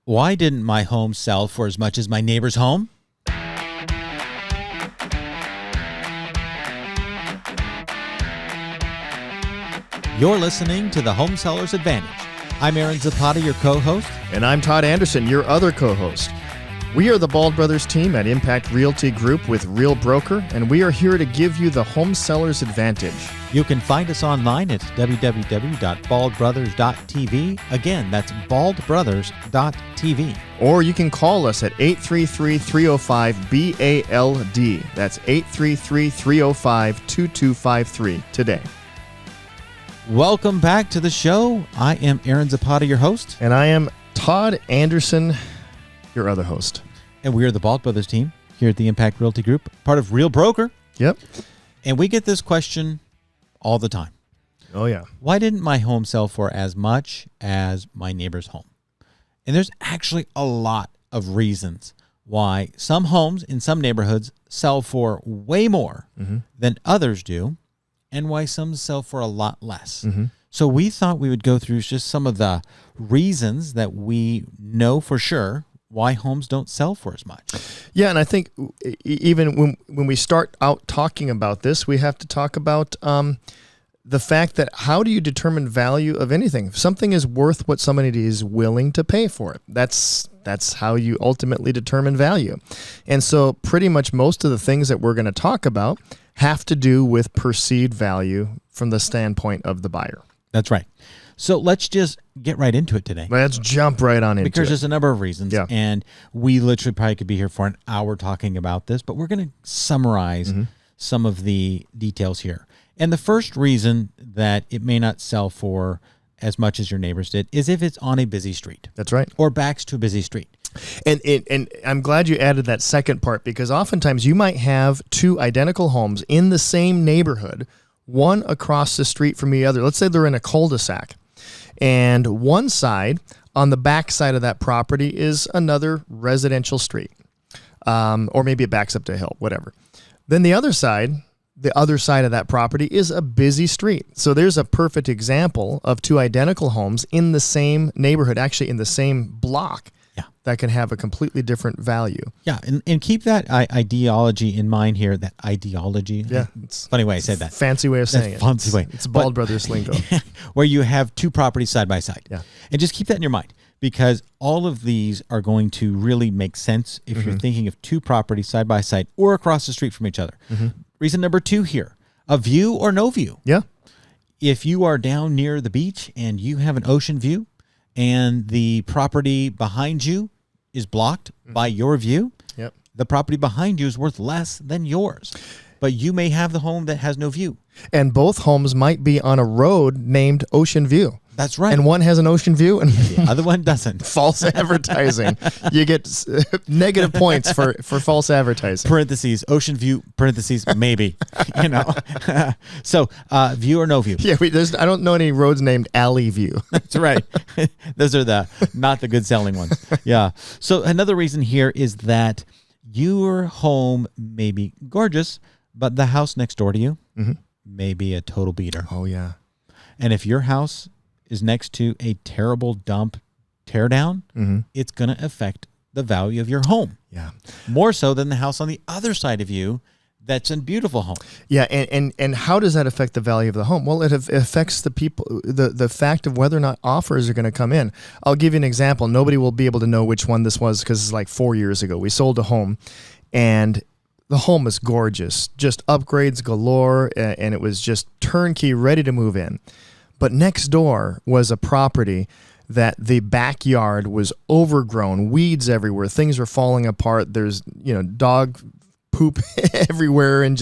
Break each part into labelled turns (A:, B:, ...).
A: Why didn't my home sell for as much as my neighbor's home? You're listening to the Home Seller's Advantage. I'm Aaron Zapata, your co-host.
B: And I'm Todd Anderson, your other co-host. We are the Bald Brothers team at Impact Realty Group with Real Broker, and we are here to give you the Home Seller's Advantage.
A: You can find us online at www.baldbrothers.tv. Again, that's baldbrothers.tv.
B: Or you can call us at 833-305-BALD. That's 833-305-2253 today.
A: Welcome back to the show. I am Aaron Zapata, your host.
B: And I am Todd Anderson, your other host.
A: And we are the Bald Brothers team here at the Impact Realty Group, part of Real Broker.
B: Yep.
A: And we get this question all the time.
B: Oh, yeah.
A: Why didn't my home sell for as much as my neighbor's home? And there's actually a lot of reasons why some homes in some neighborhoods sell for way more than others do, and why some sell for a lot less. So we thought we would go through just some of the reasons that we know for sure why homes don't sell for as much.
B: Yeah, and I think even when we start out talking about this, we have to talk about the fact that how do you determine value of anything? If something is worth what somebody is willing to pay for it, that's how you ultimately determine value. And so pretty much most of the things that we're going to talk about have to do with perceived value from the standpoint of the buyer.
A: That's right. So let's just get right into it today.
B: Let's jump right on into it.
A: Because there's a number of reasons, and we literally probably could be here for an hour talking about this, but we're going to summarize some of the details here. And the first reason that it may not sell for as much as your neighbors did is if it's on a busy street.
B: That's right.
A: Or backs to a busy street.
B: And I'm glad you added that second part, because oftentimes you might have two identical homes in the same neighborhood, one across the street from the other. Let's say they're in a cul-de-sac, and one side, on the back side of that property, is another residential street, or maybe it backs up to a hill, whatever. Then the other side of that property is a busy street. So there's a perfect example of two identical homes in the same neighborhood, actually in the same block, that can have a completely different value.
A: Yeah, and keep that ideology in mind here, that ideology.
B: Yeah.
A: It's a funny way I said that.
B: Fancy way of saying it.
A: Fancy way.
B: It's Bald Brothers lingo.
A: Where you have two properties side by side.
B: Yeah.
A: And just keep that in your mind, because all of these are going to really make sense if you're thinking of two properties side by side or across the street from each other. Reason number two here, a view or no view.
B: Yeah.
A: If you are down near the beach and you have an ocean view and the property behind you is blocked by your view, the property behind you is worth less than yours. But you may have the home that has no view.
B: And both homes might be on a road named Ocean View.
A: That's right.
B: And one has an ocean view and
A: the other one doesn't.
B: False advertising. You get negative points for false advertising.
A: Parentheses, ocean view, parentheses, maybe. So, view or no view?
B: Yeah, I don't know any roads named Alley View.
A: That's right. Those are not the good selling ones. Yeah. So another reason here is that your home may be gorgeous, but the house next door to you may be a total beater.
B: Oh, yeah.
A: And if your house is next to a terrible dump teardown, it's going to affect the value of your home.
B: Yeah.
A: More so than the house on the other side of you that's a beautiful home.
B: Yeah, and how does that affect the value of the home? Well, it affects the people, the fact of whether or not offers are going to come in. I'll give you an example. Nobody will be able to know which one this was because it's like 4 years ago. We sold a home, and the home is gorgeous, just upgrades galore, and it was just turnkey, ready to move in. But next door was a property that the backyard was overgrown, weeds everywhere, things were falling apart. There's, dog poop everywhere, and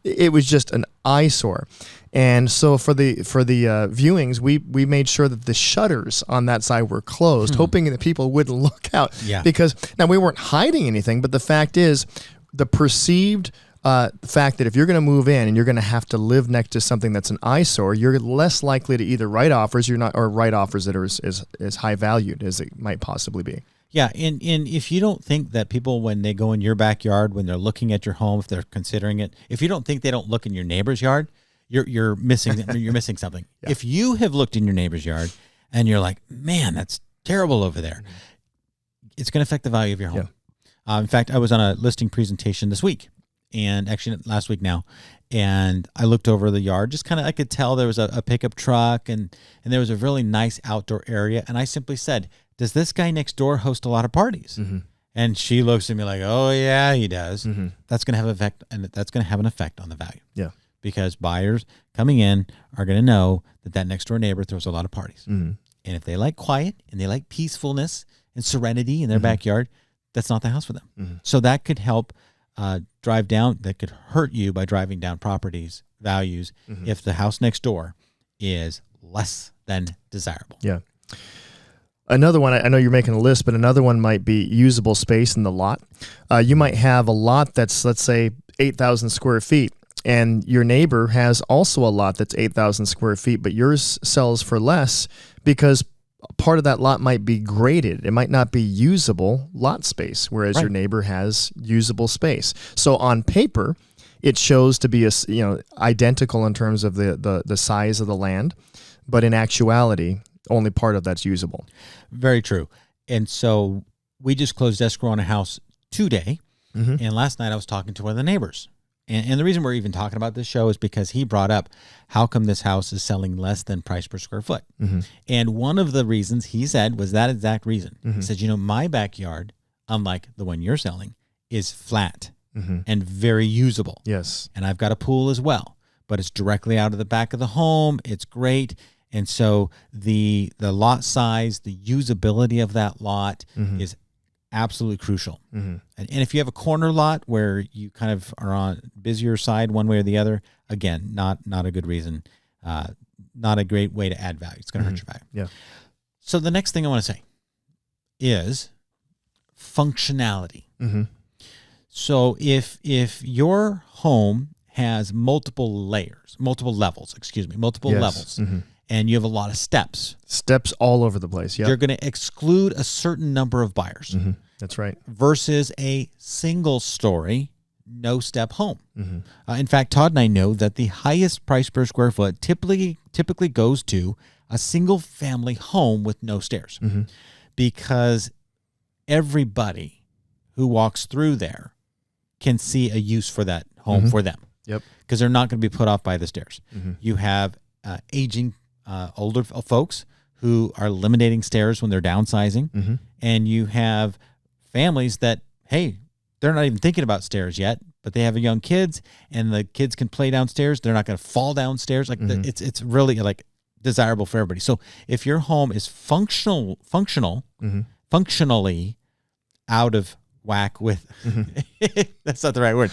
B: it was just an eyesore. And so for the viewings, we made sure that the shutters on that side were closed, hoping that people wouldn't look out.
A: Yeah.
B: Because now we weren't hiding anything, but the fact is, the perceived fact that if you're going to move in and you're going to have to live next to something that's an eyesore, you're less likely to either write offers or write offers that are as high valued as it might possibly be.
A: Yeah, and if you don't think that people, when they go in your backyard, when they're looking at your home, if they're considering it, if you don't think they don't look in your neighbor's yard, you're missing something. If you have looked in your neighbor's yard and you're like, man, that's terrible over there, it's going to affect the value of your home.
B: Yeah.
A: In fact, I was on a listing presentation this week, and actually last week now, and I looked over the yard. Just kind of, I could tell there was a pickup truck, and there was a really nice outdoor area. And I simply said, "Does this guy next door host a lot of parties?"
B: Mm-hmm.
A: And she looks at me like, "Oh yeah, he does."
B: Mm-hmm.
A: That's going to have an effect on the value.
B: Yeah.
A: Because buyers coming in are going to know that next door neighbor throws a lot of parties.
B: Mm-hmm.
A: And if they like quiet and they like peacefulness and serenity in their backyard, that's not the house for them.
B: Mm-hmm.
A: So that could help that could hurt you by driving down properties values if the house next door is less than desirable.
B: Yeah. Another one, I know you're making a list, but another one might be usable space in the lot. You might have a lot that's, let's say, 8,000 square feet, and your neighbor has also a lot that's 8,000 square feet, but yours sells for less because part of that lot might be graded. It might not be usable lot space, whereas your neighbor has usable space. So on paper, it shows to be identical in terms of the size of the land, but in actuality, only part of that's usable.
A: Very true. And so we just closed escrow on a house today, and last night I was talking to one of the neighbors. And the reason we're even talking about this show is because he brought up how come this house is selling less than price per square foot. And one of the reasons he said was that exact reason. He said, my backyard, unlike the one you're selling, is flat and very usable.
B: Yes.
A: And I've got a pool as well, but it's directly out of the back of the home. It's great. And so the lot size, the usability of that lot is absolutely crucial. And if you have a corner lot where you kind of are on busier side one way or the other, again, not a good reason, not a great way to add value. It's going to hurt your value.
B: Yeah.
A: So the next thing I want to say is functionality. So if your home has multiple levels, and you have a lot of steps
B: all over the place. Yeah.
A: You're going to exclude a certain number of buyers.
B: That's right.
A: Versus a single story, no step home. In fact, Todd and I know that the highest price per square foot typically goes to a single family home with no stairs, because everybody who walks through there can see a use for that home for them.
B: Yep.
A: Because they're not going to be put off by the stairs. You have aging older folks who are eliminating stairs when they're downsizing. And you have families that, hey, they're not even thinking about stairs yet, but they have young kids, and the kids can play downstairs. They're not going to fall downstairs. Like it's really like desirable for everybody. So if your home is functionally out of whack with, that's not the right word.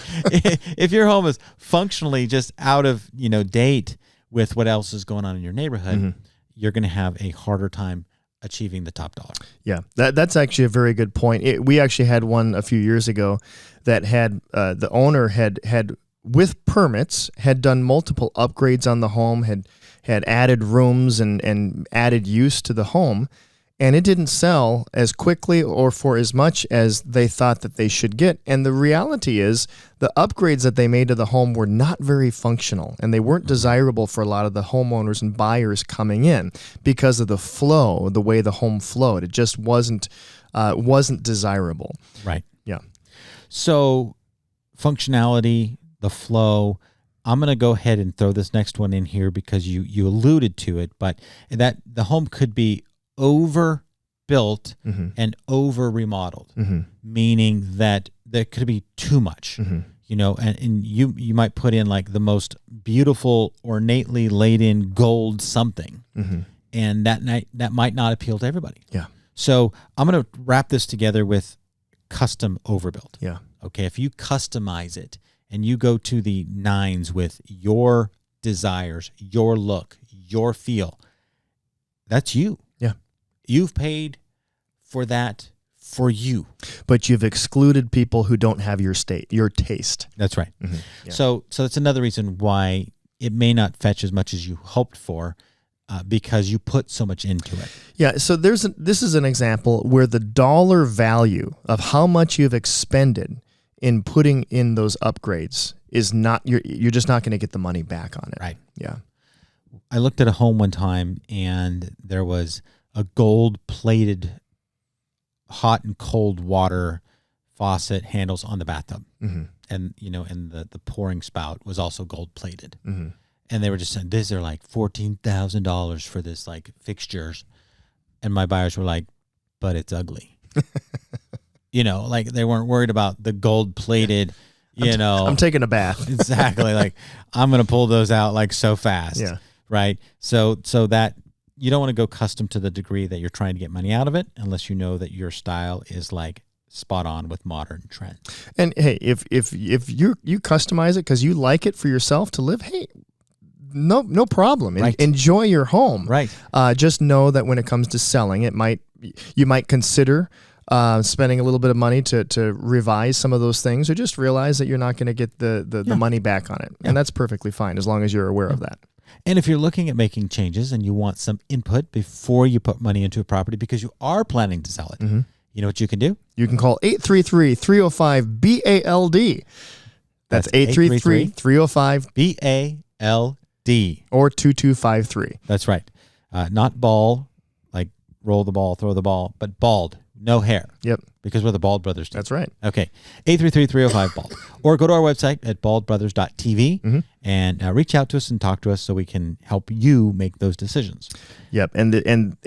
A: If your home is functionally just out of date with what else is going on in your neighborhood, you're going to have a harder time achieving the top dollar.
B: Yeah, that's actually a very good point. We actually had one a few years ago that had the owner had with permits had done multiple upgrades on the home, had added rooms and added use to the home, and it didn't sell as quickly or for as much as they thought that they should get. And the reality is the upgrades that they made to the home were not very functional, and they weren't desirable for a lot of the homeowners and buyers coming in because of the flow, the way the home flowed. It just wasn't desirable.
A: Right.
B: Yeah.
A: So functionality, the flow, I'm going to go ahead and throw this next one in here because you alluded to it, but that the home could be overbuilt and over remodeled, meaning that there could be too much, and you might put in like the most beautiful, ornately laid in gold something, and that might not appeal to everybody.
B: Yeah.
A: So I'm going to wrap this together with custom overbuilt.
B: Yeah.
A: Okay. If you customize it and you go to the nines with your desires, your look, your feel, that's you.
B: Yeah.
A: You've paid for that for you.
B: But you've excluded people who don't have your taste.
A: That's right.
B: Yeah.
A: So that's another reason why it may not fetch as much as you hoped for, because you put so much into it.
B: Yeah. So this is an example where the dollar value of how much you've expended in putting in those upgrades is not, you're just not going to get the money back on it.
A: Right.
B: Yeah.
A: I looked at a home one time, and there was a gold-plated hot and cold water faucet handles on the bathtub. And, and the pouring spout was also gold plated. And they were just saying, these are like $14,000 for this like fixtures. And my buyers were like, but it's ugly. Like they weren't worried about the gold plated,
B: I'm taking a bath.
A: Exactly. Like I'm going to pull those out like so fast.
B: Yeah.
A: Right. So that you don't want to go custom to the degree that you're trying to get money out of it unless you know that your style is like spot on with modern trend.
B: And hey, if you customize it because you like it for yourself to live, hey, no problem.
A: Right.
B: Enjoy your home.
A: Right.
B: Just know that when it comes to selling, you might consider spending a little bit of money to revise some of those things, or just realize that you're not going to get the money back on it. And that's perfectly fine as long as you're aware of that.
A: And if you're looking at making changes and you want some input before you put money into a property because you are planning to sell it, you know what you can do?
B: You can call 833-305-BALD. That's
A: 833-305-BALD.
B: Or 2253.
A: That's right. Not ball, like roll the ball, throw the ball, but bald, no hair.
B: Yep.
A: Because we're the Bald Brothers team.
B: That's right.
A: Okay. 833-305-BALD. Or go to our website at baldbrothers.tv and reach out to us and talk to us so we can help you make those decisions.
B: Yep. And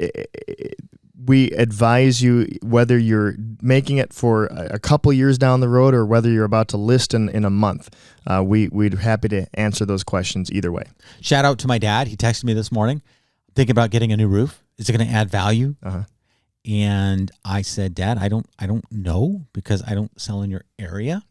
B: we advise you, whether you're making it for a couple years down the road or whether you're about to list in a month. We'd happy to answer those questions either way.
A: Shout out to my dad. He texted me this morning, thinking about getting a new roof. Is it going to add value? And I said, Dad, I don't know because I don't sell in your area.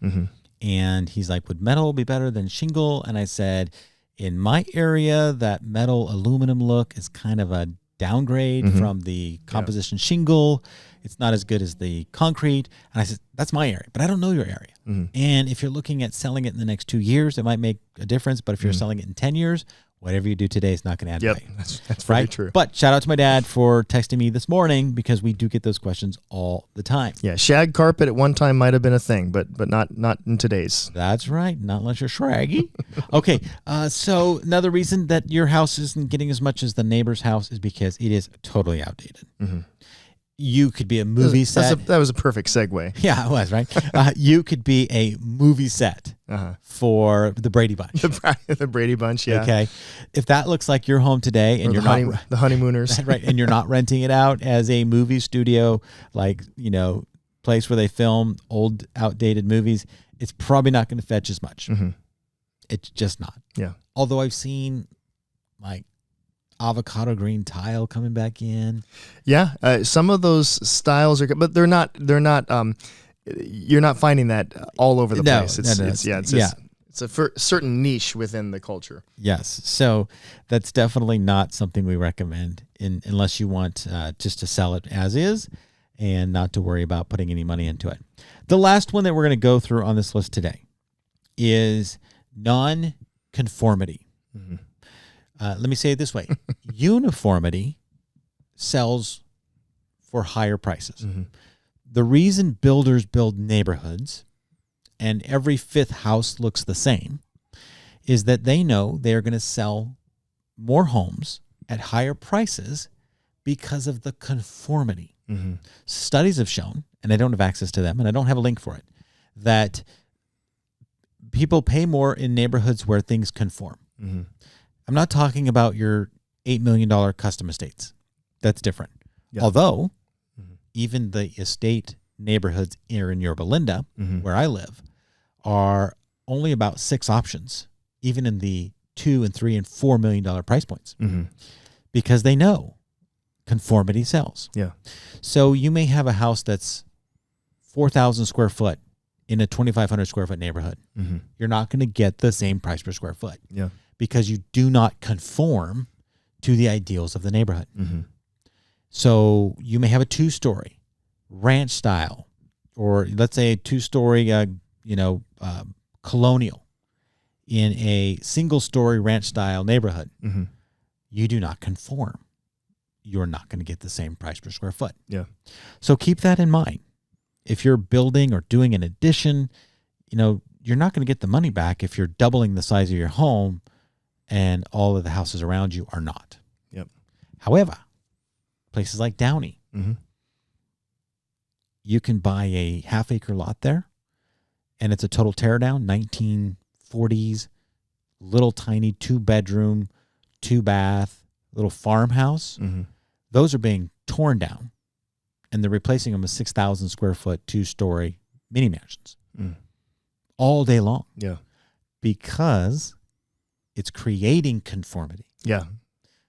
A: And he's like, would metal be better than shingle? And I said, in my area, that metal aluminum look is kind of a downgrade from the composition shingle. It's not as good as the concrete. And I said, that's my area, but I don't know your area. And if you're looking at selling it in the next 2 years, it might make a difference. But if you're selling it in 10 years, whatever you do today is not going to add value.
B: That's very true.
A: But shout out to my dad for texting me this morning because we do get those questions all the time.
B: Yeah, shag carpet at one time might have been a thing, but not in today's.
A: That's right. Not unless you're shaggy. Okay, so another reason that your house isn't getting as much as the neighbor's house is because it is totally outdated. You could be a movie set.
B: That was a perfect segue.
A: Yeah, it was, right? You could be a movie set for the Brady Bunch.
B: The Brady Bunch, yeah.
A: Okay. If that looks like your home today and you're not
B: the honeymooners.
A: Right, and you're not renting it out as a movie studio, like, place where they film old, outdated movies, it's probably not going to fetch as much. It's just not.
B: Yeah.
A: Although I've seen like avocado green tile coming back in. Yeah,
B: some of those styles are good, but they're not. You're not finding that all over the place. It's a certain niche within the culture.
A: Yes, so that's definitely not something we recommend unless you want just to sell it as is and not to worry about putting any money into it. The last one that we're going to go through on this list today is non-conformity. Let me say it this way. Uniformity sells for higher prices. The reason builders build neighborhoods and every fifth house looks the same is that they know they're going to sell more homes at higher prices because of the conformity. Studies have shown, and I don't have access to them, and I don't have a link for it, that people pay more in neighborhoods where things conform. I'm not talking about your $8 million custom estates. That's different. Yeah. Although, even the estate neighborhoods here in Yorba Linda, where I live, are only about 6 options, even in the $2 and $3 and $4 million price points, because they know conformity sells.
B: Yeah.
A: So you may have a house that's 4,000 square foot in a 2,500 square foot neighborhood. You're not going to get the same price per square foot.
B: Yeah.
A: Because you do not conform to the ideals of the neighborhood. So you may have a 2-story ranch style, or let's say a 2-story, colonial in a single-story ranch style neighborhood. You do not conform. You're not going to get the same price per square foot.
B: Yeah.
A: So keep that in mind. If you're building or doing an addition, you're not going to get the money back if you're doubling the size of your home and all of the houses around you are not.
B: Yep.
A: However, places like Downey, you can buy a half-acre lot there, and it's a total teardown, 1940s, little tiny 2-bedroom, 2-bath, little farmhouse.
B: Mm-hmm.
A: Those are being torn down, and they're replacing them with 6,000 square foot, 2-story mini mansions all day long.
B: Yeah.
A: Because it's creating conformity.
B: Yeah.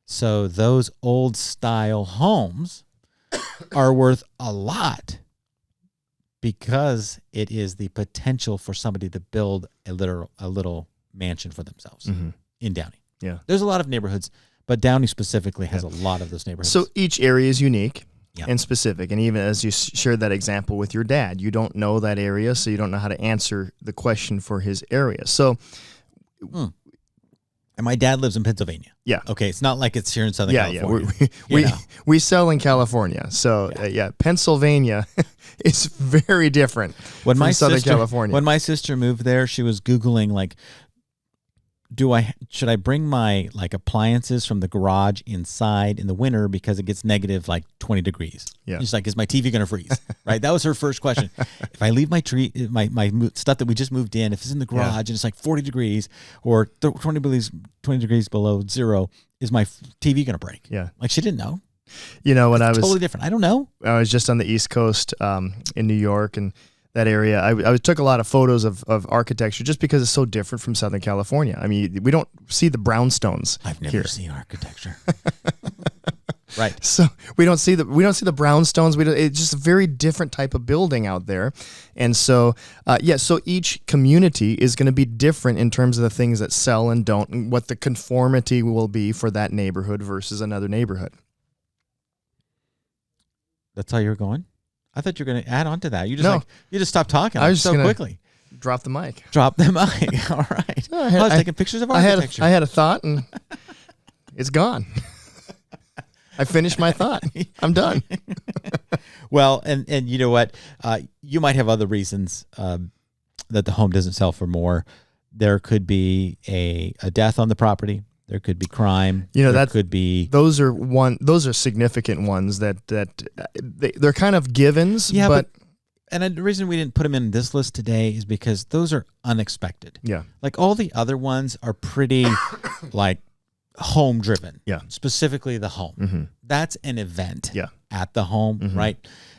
A: So those old style homes are worth a lot because it is the potential for somebody to build a little mansion for themselves in Downey.
B: Yeah.
A: There's a lot of neighborhoods, but Downey specifically has a lot of those neighborhoods.
B: So each area is unique
A: Yeah.
B: and specific. And even as you shared that example with your dad, you don't know that area, so you don't know how to answer the question for his area. So
A: And my dad lives in Pennsylvania.
B: yeah.
A: Okay, it's not like it's here in Southern California.
B: We sell in California. So Pennsylvania is very different
A: When
B: from Southern California.
A: When my sister moved there, she was Googling like, should I bring my like appliances from the garage inside in the winter because it gets negative like 20 degrees?
B: Yeah.
A: She's like, is my TV going to freeze? Right. That was her first question. If I leave my stuff that we just moved in, if it's in the garage and it's like 40 degrees or 20 degrees below zero, is my TV going to break?
B: Yeah.
A: Like she didn't know.
B: You know, when I was
A: totally different. I don't know.
B: I was just on the East Coast in New York and that area. I took a lot of photos of architecture just because it's so different from Southern California. I mean, we don't see the brownstones.
A: I've never seen architecture. Right.
B: So we don't see the brownstones. It's just a very different type of building out there. And so so each community is going to be different in terms of the things that sell and don't, and what the conformity will be for that neighborhood versus another neighborhood.
A: That's how you're going? I thought you were going to add on to that. You just stopped talking so quickly.
B: Drop the mic.
A: Drop the mic. All right. I was taking pictures of architecture.
B: I had a thought and it's gone. I finished my thought. I'm done.
A: Well, and you know what? You might have other reasons that the home doesn't sell for more. There could be a death on the property. There could be crime.
B: You know,
A: that could be.
B: Those are significant ones that they're kind of givens.
A: Yeah, but and the reason we didn't put them in this list today is because those are unexpected.
B: Yeah,
A: like all the other ones are pretty like home driven.
B: Yeah,
A: specifically the home.
B: Mm-hmm.
A: That's an event.
B: Yeah.
A: At the home, right?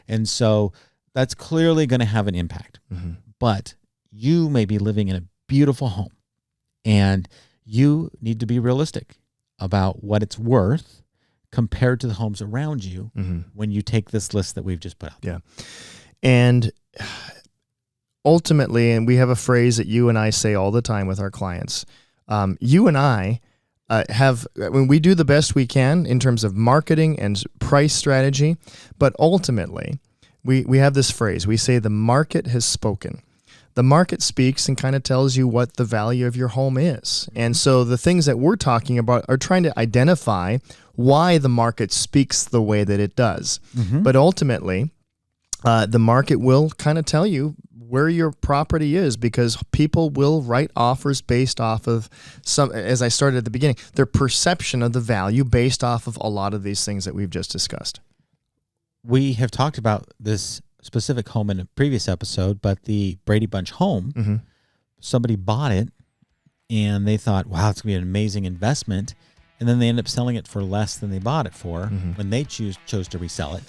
A: And so that's clearly going to have an impact.
B: Mm-hmm.
A: But you may be living in a beautiful home, and you need to be realistic about what it's worth compared to the homes around you when you take this list that we've just put out.
B: Yeah. And ultimately, and we have a phrase that you and I say all the time with our clients, you and I when we do the best we can in terms of marketing and price strategy, but ultimately we have this phrase. We say the market has spoken. The market speaks and kind of tells you what the value of your home is. And so the things that we're talking about are trying to identify why the market speaks the way that it does. But ultimately, the market will kind of tell you where your property is, because people will write offers based off of some, as I started at the beginning, their perception of the value based off of a lot of these things that we've just discussed.
A: We have talked about this specific home in a previous episode, but the Brady Bunch home, somebody bought it and they thought, wow, it's going to be an amazing investment. And then they end up selling it for less than they bought it for when they chose to resell it.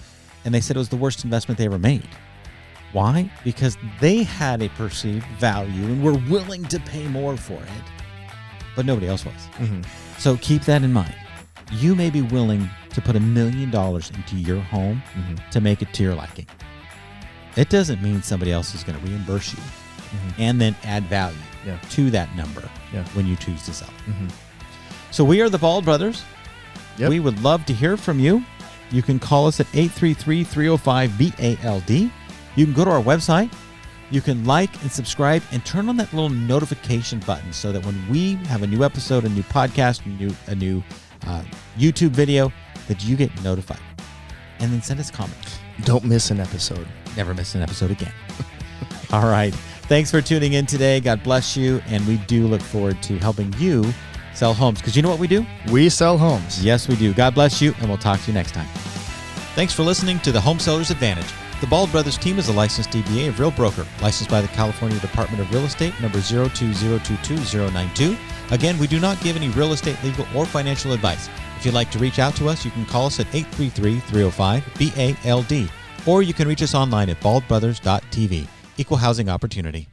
A: And they said it was the worst investment they ever made. Why? Because they had a perceived value and were willing to pay more for it, but nobody else was. So keep that in mind. You may be willing to put $1 million into your home to make it to your liking. It doesn't mean somebody else is going to reimburse you and then add value to that number when you choose to sell it. So we are the Bald Brothers.
B: Yep.
A: We would love to hear from you. You can call us at 833-305-BALD. You can go to our website. You can like and subscribe and turn on that little notification button so that when we have a new episode, a new podcast, a new YouTube video, that you get notified. And then send us comments.
B: Don't miss an episode.
A: Never miss an episode again. All right. Thanks for tuning in today. God bless you. And we do look forward to helping you sell homes, because you know what we do?
B: We sell homes.
A: Yes, we do. God bless you, and we'll talk to you next time. Thanks for listening to the Home Sellers Advantage. The Bald Brothers team is a licensed DBA of Real Broker, licensed by the California Department of Real Estate, number 02022-092. Again, we do not give any real estate, legal, or financial advice. If you'd like to reach out to us, you can call us at 833-305-BALD, or you can reach us online at baldbrothers.tv. Equal housing opportunity.